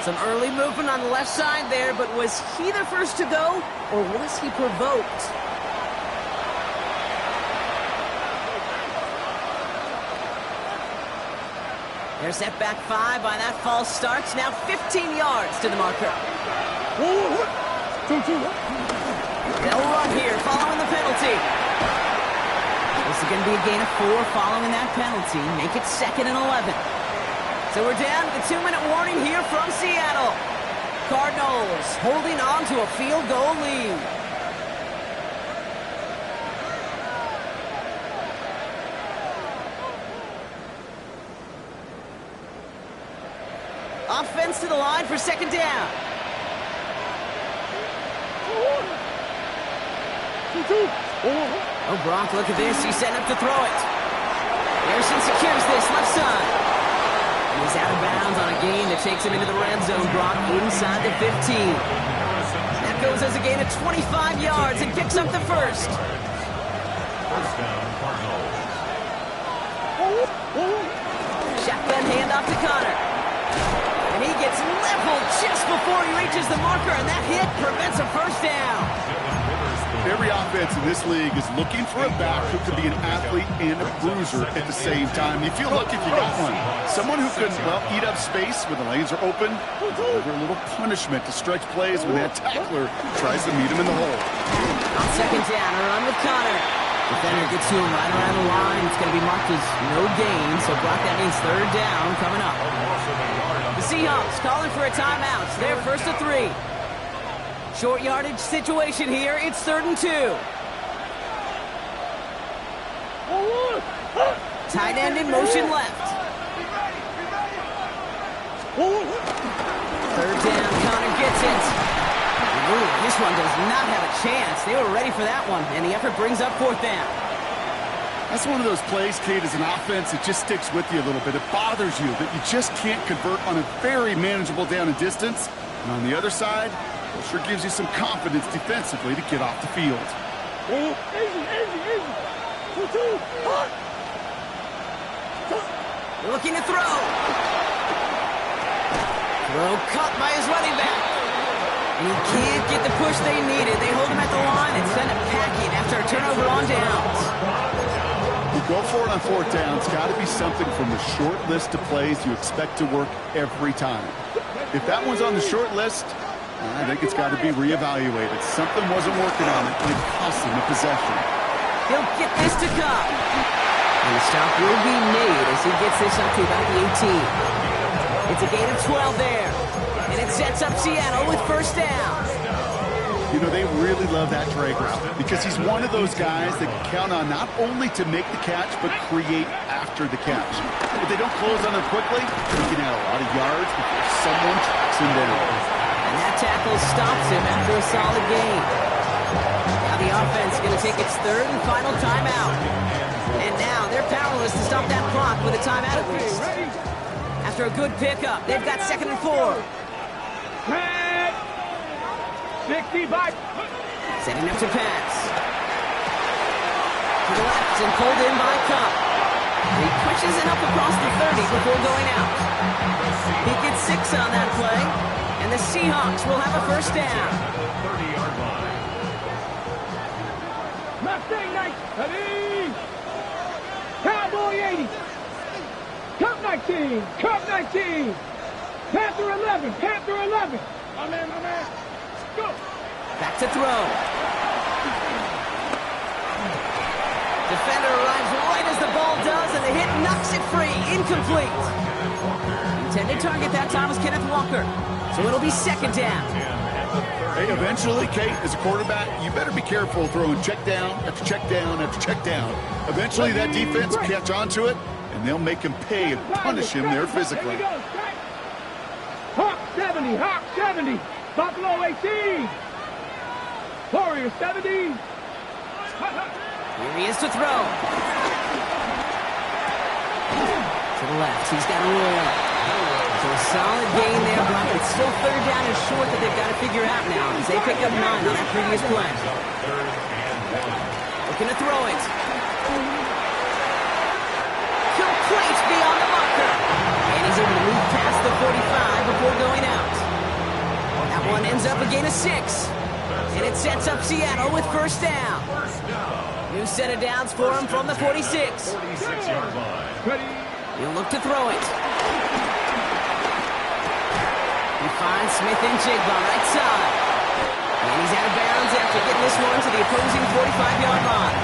S2: Some early movement on the left side there, but was he the first to go, or was he provoked? They're set back 5 by that false start. Now 15 yards to the marker. They'll run here following the penalty. This is going to be a gain of 4 following that penalty. Make it 2nd and 11. So we're down to the 2-minute warning here from Seattle. Cardinals holding on to a field goal lead. Offense to the line for 2nd down. Oh, Gronk, look at this. He's setting up to throw it. Harrison secures this left side. He's out of bounds on a gain that takes him into the red zone. Gronk inside the 15. That goes as a gain of 25 yards and picks up the first.
S3: First down, Cardinals.
S2: Shotgun handoff to Connor. And he gets leveled just before he reaches the marker, and that hit prevents a first down.
S5: Every offense in this league is looking for a back who can be an athlete and a bruiser at the same time. You feel lucky if you got one. Someone who can, well, eat up space when the lanes are open, deliver a little punishment to stretch plays when that tackler tries to meet him in the hole.
S2: On 2nd down, a run with Connor. Defender gets to him right around the line. It's going to be marked as no gain, so Brock, that means 3rd down coming up. The Seahawks calling for a timeout. They're 1st and 3. Short yardage situation here. It's 3rd and 2. Tight end in motion left. 3rd down, Connor gets it. Ooh, this one does not have a chance. They were ready for that one, and the effort brings up 4th down.
S5: That's one of those plays, Kate, as an offense, it just sticks with you a little bit. It bothers you that you just can't convert on a very manageable down and distance. And on the other side, it sure gives you some confidence defensively to get off the field.
S2: Looking to throw. Throw caught by his running back. And he can't get the push they needed. They hold him at the line and send him packing after a turnover on downs.
S5: You go for it on 4th down. It's got to be something from the short list of plays you expect to work every time. If that one's on the short list, I think it's got to be reevaluated. Something wasn't working on it, and it cost him the possession.
S2: He'll get this to come. And the stop will be made as he gets this up to about the 18. It's a gain of 12 there. And it sets up Seattle with 1st down.
S5: You know, they really love that drag route because he's one of those guys that can count on not only to make the catch, but create after the catch. If they don't close on him quickly, he can add a lot of yards before someone tracks him down.
S2: And that tackle stops him after a solid gain. Now the offense is going to take its 3rd and final timeout. And now they're powerless to stop that clock with a timeout at least. After a good pickup, they've got 2nd and 4.
S4: 65.
S2: Setting up to pass. To the left and pulled in by Cup. He pushes it up across the 30 before going out. He gets 6 on that play, and the Seahawks will have a 1st down.
S3: 30-yard line.
S4: Mustang 90. Cowboy 80. Cup 19. Cup 19. Panther 11. Panther 11. My man, my man. Go.
S2: Back to throw. Defender arrives right as the ball does, and the hit knocks it free. Incomplete. Intended target that time was Kenneth Walker. So it'll be 2nd down.
S5: Hey, eventually, Kate, as a quarterback, you better be careful throwing check down after check down after check down. Eventually, that defense will catch on to it, and they'll make him pay and punish him there physically.
S4: Hawk 70, Hawk 70. Buffalo 18. Warriors 70.
S2: Here he is to throw. To the left, he's got a roll. So a solid gain there, Brock. It's still third down and short that they've got to figure out now, as they picked up 9 on the previous play. Looking to throw it. Complete beyond the marker. And he's able to move past the 45 before going out. That one ends up a gain of 6. And it sets up Seattle with first down. New set of downs for him from the 46.
S3: 46-yard line.
S2: He'll look to throw it. He finds Smith and Jigba right side. And he's out of bounds after getting this one to the opposing 45-yard line.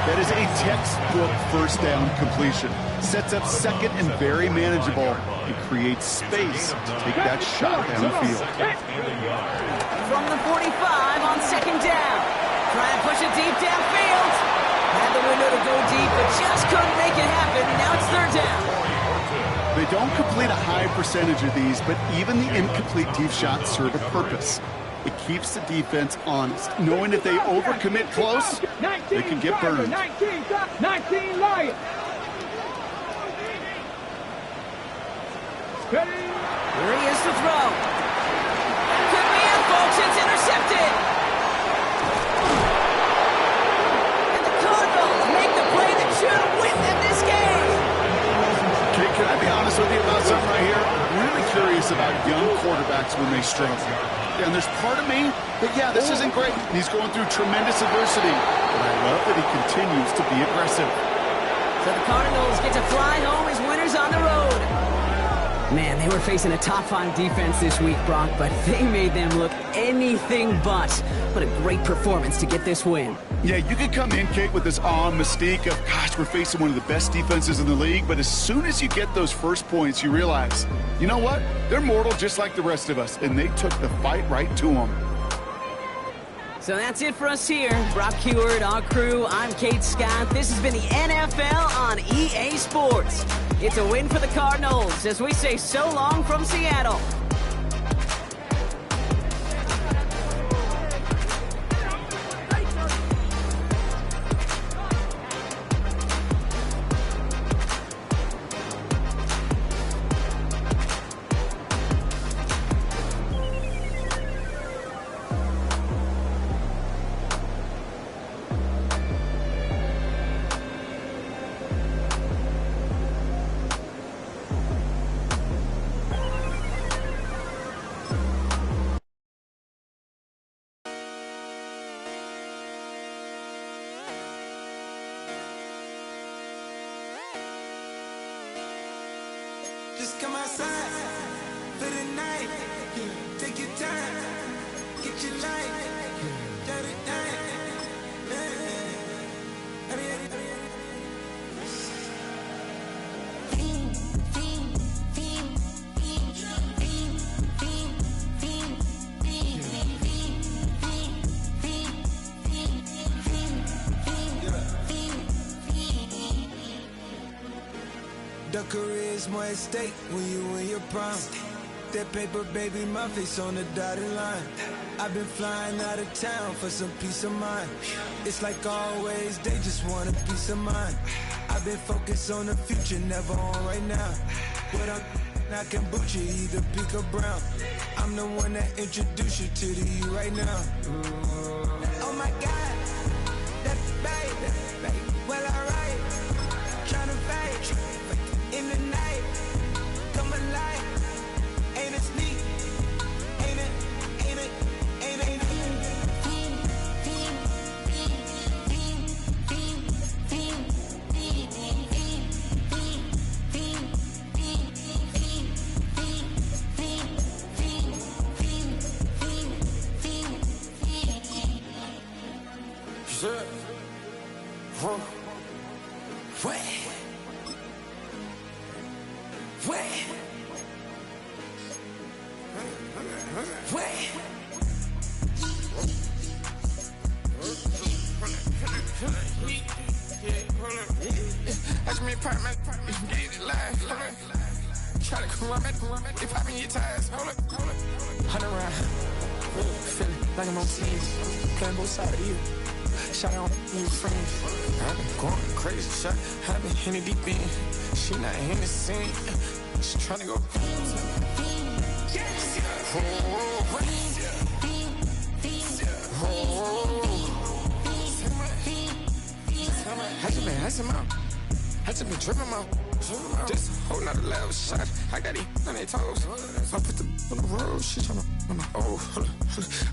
S5: That is a textbook first down completion. Sets up second and very manageable. It creates space to take that shot downfield.
S2: From the 45 on second down. Trying to push it deep downfield. Had the window to go deep, but just couldn't make it happen. Now it's third down.
S5: They don't complete a high percentage of these, but even the incomplete deep shots serve a purpose. It keeps the defense honest, knowing if they overcommit close, they can get burned.
S4: 19 Lions.
S2: Here he is to throw. Could be in, folks. It's intercepted. And the Cardinals make the play that should win them this game.
S5: Okay, can I be honest with you about something right here? I'm really curious about young quarterbacks when they struggle. And there's part of me that, yeah, this isn't great. He's going through tremendous adversity. But I love that he continues to be aggressive.
S2: So the Cardinals get to fly home as winners on the road. Man, they were facing a top-5 defense this week, Brock, but they made them look anything but. What a great performance to get this win.
S5: Yeah, you could come in, Kate, with this awe and mystique of, gosh, we're facing one of the best defenses in the league, but as soon as you get those first points, you realize, you know what? They're mortal just like the rest of us, and they took the fight right to them.
S2: So that's it for us here. Brock Huard, our crew, I'm Kate Scott. This has been the NFL on EA Sports. It's a win for the Cardinals as we say so long from Seattle.
S6: Just come outside for the night. Take your time, get your life, dirty The career's more at stake when you win your prime. That paper, baby, my face on the dotted line. I've been flying out of town for some peace of mind. It's like always, they just want a peace of mind. I've been focused on the future, never on right now. But I can boot you either pink or brown. I'm the one that introduced you to the you right now. Oh my God, that baby, well alright. Tryna fight in the night, come alive. Ain't it sneak? Ain't it?
S1: They popping your tires. Hold up. 100 round. Feeling like I'm on teams. Playing both sides of you. Shout out you friends. I've been going crazy. Shot. I've been in the deep end. She not in the scene. She tryna go. I just been tripping out. Just a whole nother level shot. I got it on their toes. I put the on the road. She tryna. Hold up.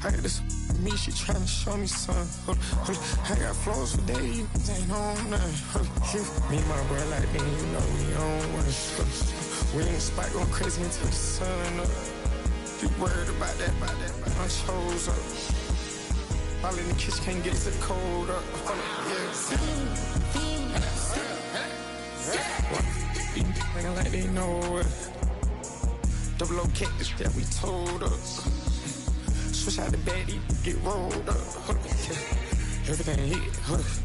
S1: I got this me. She tryna show me something. Hold up. I got flows for days. Ain't on nothing. Me and my bro like me. You know we on one. We in the spot going crazy until the sun up. You worried about that, my chose up. All in the kitchen can't get the cold up. Thinking like they know it. Double O cactus that we told us. Switch out the baddie, get rolled up. Everything hit, everything.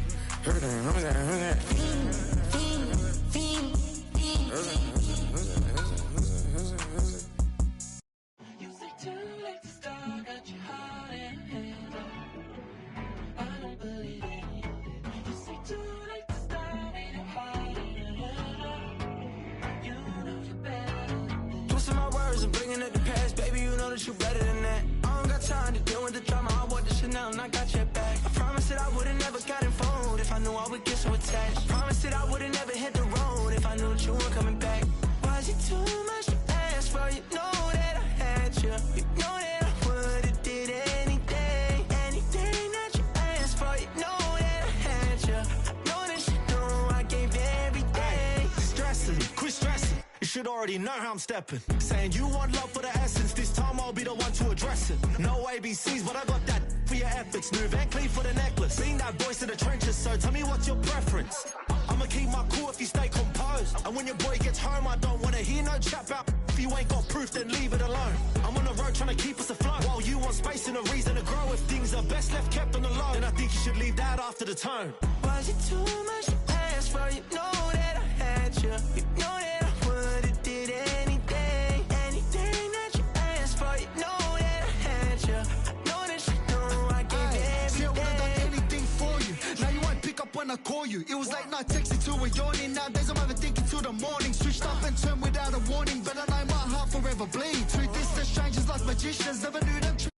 S6: Twisting my words and bringing up the past, baby, you know that you better than that. I don't got time to deal with the drama, I want the Chanel and I got your back. I promised that I would've never got involved if I knew I would get so attached. I promised that I would've never hit the road if I knew that you weren't coming back. Was it too much to ask for? You know that I had you. You know that I would've did anything that you asked for. You know that I had you. I know that you know I gave everything.
S7: Stressing, quit stressing. You should already know how I'm stepping. Saying you want love for the essence, this time I'll be the one to address it. No ABCs, but I got that for your ethics. New Van Cleef for the necklace. Being that voice in the trenches, so tell me what's your preference. I'ma keep my cool if you stay composed. And when your boy gets home, I don't wanna hear no chat about. If you ain't got proof, then leave it alone. I'm on the road trying to keep us afloat. While you want space and a reason to grow. If things are best left kept on the low, then I think you should leave that after the tone.
S6: Was it too much to ask for? You know that I had you. You know that I would've did anything that you asked for. You know that I had you. I know that you know I gave everything.
S7: See, I would've done anything for you. Now you won't pick up when I call you. It was late night texting to a yawning. Nowadays I'm overthinking till the morning. Switched up and turned without a warning, but I know my heart forever bleeds. Through distance, strangers like magicians. Never knew them.